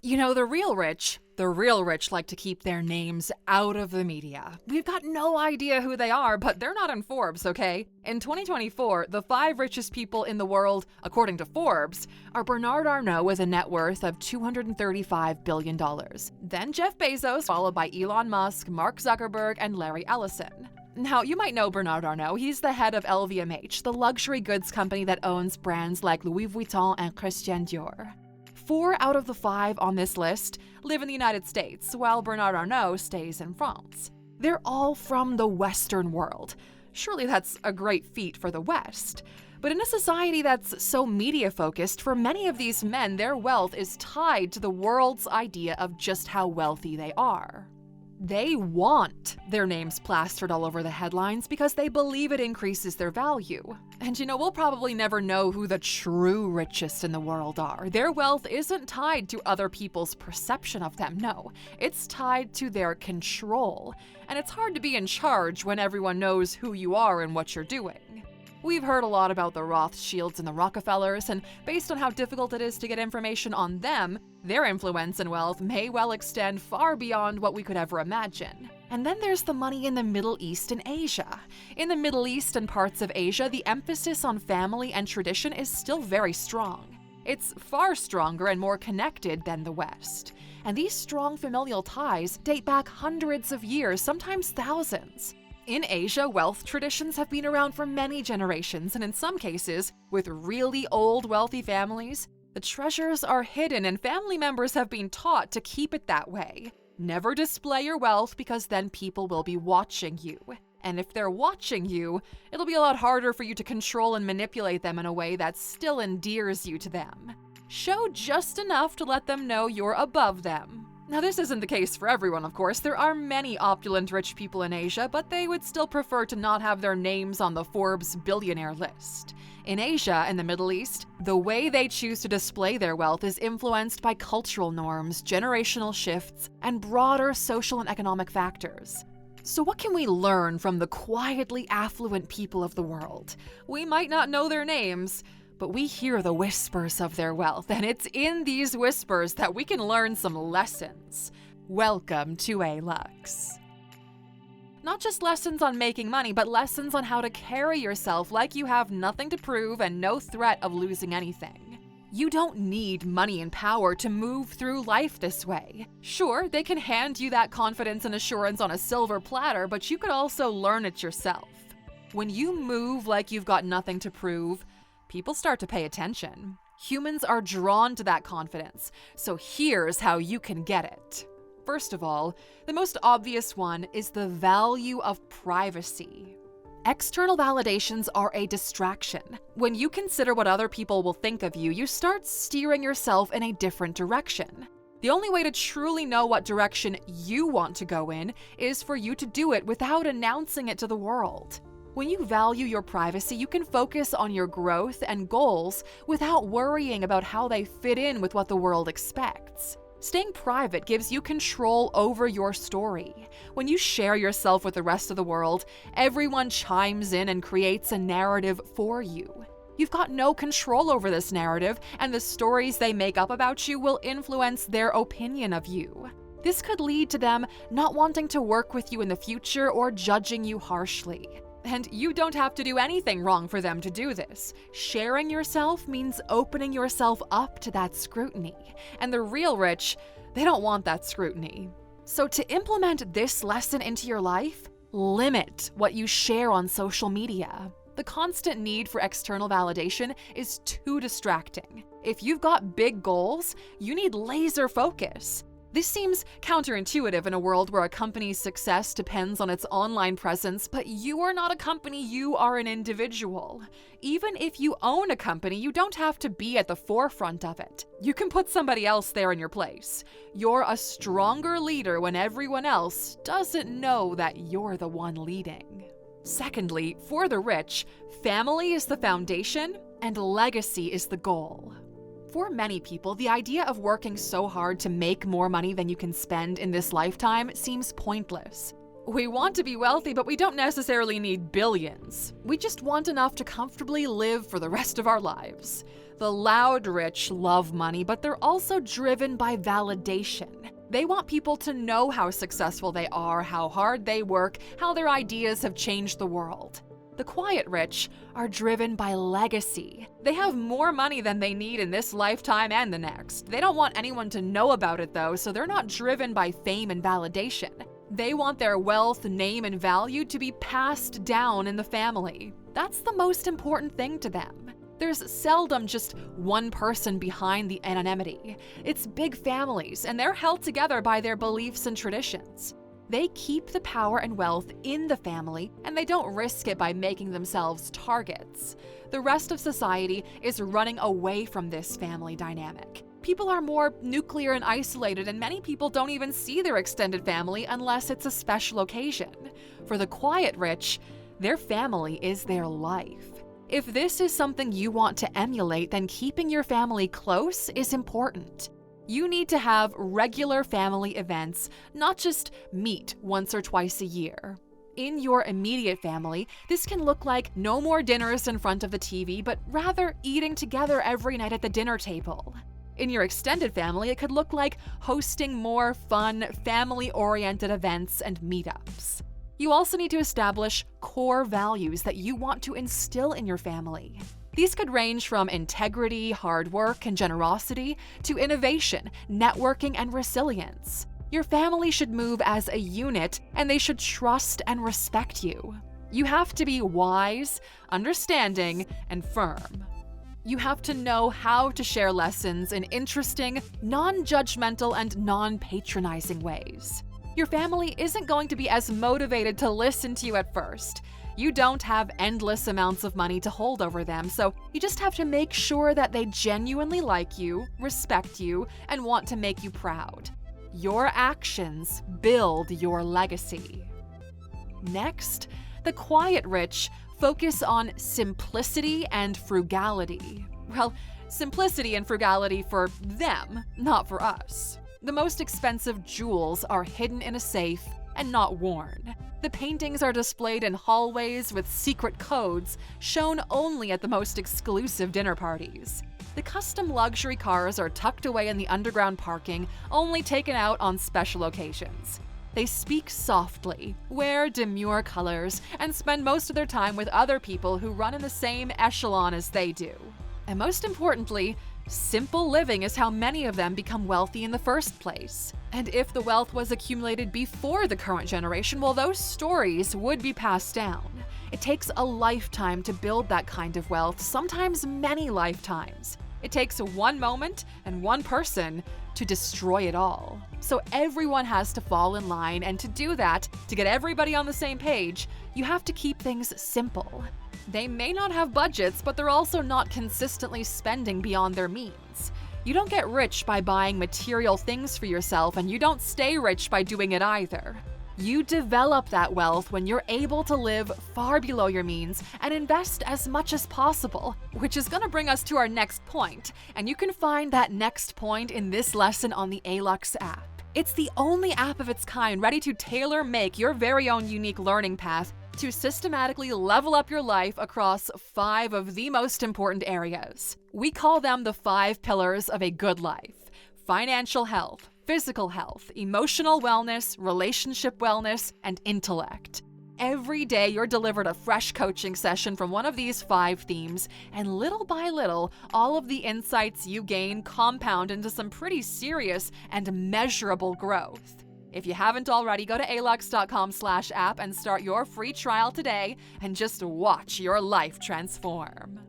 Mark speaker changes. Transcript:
Speaker 1: You know, the real rich like to keep their names out of the media. We've got no idea who they are, but they're not in Forbes, okay? In 2024, the 5 richest people in the world, according to Forbes, are Bernard Arnault with a net worth of $235 billion. Then Jeff Bezos, followed by Elon Musk, Mark Zuckerberg, and Larry Ellison. Now, you might know Bernard Arnault. He's the head of LVMH, the luxury goods company that owns brands like Louis Vuitton and Christian Dior. 4 out of the 5 on this list live in the United States, while Bernard Arnault stays in France. They're all from the Western world. Surely that's a great feat for the West. But in a society that's so media-focused, for many of these men, their wealth is tied to the world's idea of just how wealthy they are. They want their names plastered all over the headlines because they believe it increases their value. And we'll probably never know who the true richest in the world are. Their wealth isn't tied to other people's perception of them, no. It's tied to their control. And it's hard to be in charge when everyone knows who you are and what you're doing. We've heard a lot about the Rothschilds and the Rockefellers, and based on how difficult it is to get information on them, their influence and wealth may well extend far beyond what we could ever imagine. And then there's the money in the Middle East and Asia. In the Middle East and parts of Asia, the emphasis on family and tradition is still very strong. It's far stronger and more connected than the West. And these strong familial ties date back hundreds of years, sometimes thousands. In Asia, wealth traditions have been around for many generations, and in some cases, with really old wealthy families, the treasures are hidden and family members have been taught to keep it that way. Never display your wealth because then people will be watching you. And if they're watching you, it'll be a lot harder for you to control and manipulate them in a way that still endears you to them. Show just enough to let them know you're above them. Now, this isn't the case for everyone, of course. There are many opulent rich people in Asia, but they would still prefer to not have their names on the Forbes billionaire list. In Asia and the Middle East, the way they choose to display their wealth is influenced by cultural norms, generational shifts, and broader social and economic factors. So what can we learn from the quietly affluent people of the world? We might not know their names, but we hear the whispers of their wealth, and it's in these whispers that we can learn some lessons. Welcome to Alux. Not just lessons on making money, but lessons on how to carry yourself like you have nothing to prove and no threat of losing anything. You don't need money and power to move through life this way. Sure, they can hand you that confidence and assurance on a silver platter, but you could also learn it yourself. When you move like you've got nothing to prove, people start to pay attention. Humans are drawn to that confidence, so here's how you can get it. First of all, the most obvious one is the value of privacy. External validations are a distraction. When you consider what other people will think of you, you start steering yourself in a different direction. The only way to truly know what direction you want to go in is for you to do it without announcing it to the world. When you value your privacy, you can focus on your growth and goals without worrying about how they fit in with what the world expects. Staying private gives you control over your story. When you share yourself with the rest of the world, everyone chimes in and creates a narrative for you. You've got no control over this narrative, and the stories they make up about you will influence their opinion of you. This could lead to them not wanting to work with you in the future or judging you harshly. And you don't have to do anything wrong for them to do this. Sharing yourself means opening yourself up to that scrutiny. And the real rich, they don't want that scrutiny. So to implement this lesson into your life, limit what you share on social media. The constant need for external validation is too distracting. If you've got big goals, you need laser focus. This seems counterintuitive in a world where a company's success depends on its online presence, but you are not a company, you are an individual. Even if you own a company, you don't have to be at the forefront of it. You can put somebody else there in your place. You're a stronger leader when everyone else doesn't know that you're the one leading. Secondly, for the rich, family is the foundation and legacy is the goal. For many people, the idea of working so hard to make more money than you can spend in this lifetime seems pointless. We want to be wealthy, but we don't necessarily need billions. We just want enough to comfortably live for the rest of our lives. The loud rich love money, but they're also driven by validation. They want people to know how successful they are, how hard they work, how their ideas have changed the world. The quiet rich are driven by legacy. They have more money than they need in this lifetime and the next. They don't want anyone to know about it though, so they're not driven by fame and validation. They want their wealth, name, and value to be passed down in the family. That's the most important thing to them. There's seldom just one person behind the anonymity. It's big families, and they're held together by their beliefs and traditions. They keep the power and wealth in the family, and they don't risk it by making themselves targets. The rest of society is running away from this family dynamic. People are more nuclear and isolated, and many people don't even see their extended family unless it's a special occasion. For the quiet rich, their family is their life. If this is something you want to emulate, then keeping your family close is important. You need to have regular family events, not just meet once or twice a year. In your immediate family, this can look like no more dinners in front of the TV, but rather eating together every night at the dinner table. In your extended family, it could look like hosting more fun, family-oriented events and meetups. You also need to establish core values that you want to instill in your family. These could range from integrity, hard work, and generosity to innovation, networking, and resilience. Your family should move as a unit, and they should trust and respect you. You have to be wise, understanding, and firm. You have to know how to share lessons in interesting, non-judgmental, and non-patronizing ways. Your family isn't going to be as motivated to listen to you at first. You don't have endless amounts of money to hold over them, so you just have to make sure that they genuinely like you, respect you, and want to make you proud. Your actions build your legacy. Next, the quiet rich focus on simplicity and frugality. Well, simplicity and frugality for them, not for us. The most expensive jewels are hidden in a safe and not worn. The paintings are displayed in hallways with secret codes shown only at the most exclusive dinner parties. The custom luxury cars are tucked away in the underground parking, only taken out on special occasions. They speak softly, wear demure colors, and spend most of their time with other people who run in the same echelon as they do. And most importantly, simple living is how many of them become wealthy in the first place. And if the wealth was accumulated before the current generation, well, those stories would be passed down. It takes a lifetime to build that kind of wealth, sometimes many lifetimes. It takes one moment and one person to destroy it all. So everyone has to fall in line, and to do that, to get everybody on the same page, you have to keep things simple. They may not have budgets, but they're also not consistently spending beyond their means. You don't get rich by buying material things for yourself, and you don't stay rich by doing it either. You develop that wealth when you're able to live far below your means and invest as much as possible, which is going to bring us to our next point, and you can find that next point in this lesson on the Alux app. It's the only app of its kind ready to tailor-make your very own unique learning path to systematically level up your life across 5 of the most important areas. We call them the 5 pillars of a good life: financial health, physical health, emotional wellness, relationship wellness, and intellect. Every day you're delivered a fresh coaching session from one of these 5 themes, and little by little, all of the insights you gain compound into some pretty serious and measurable growth. If you haven't already, go to Alux.com/app and start your free trial today and just watch your life transform.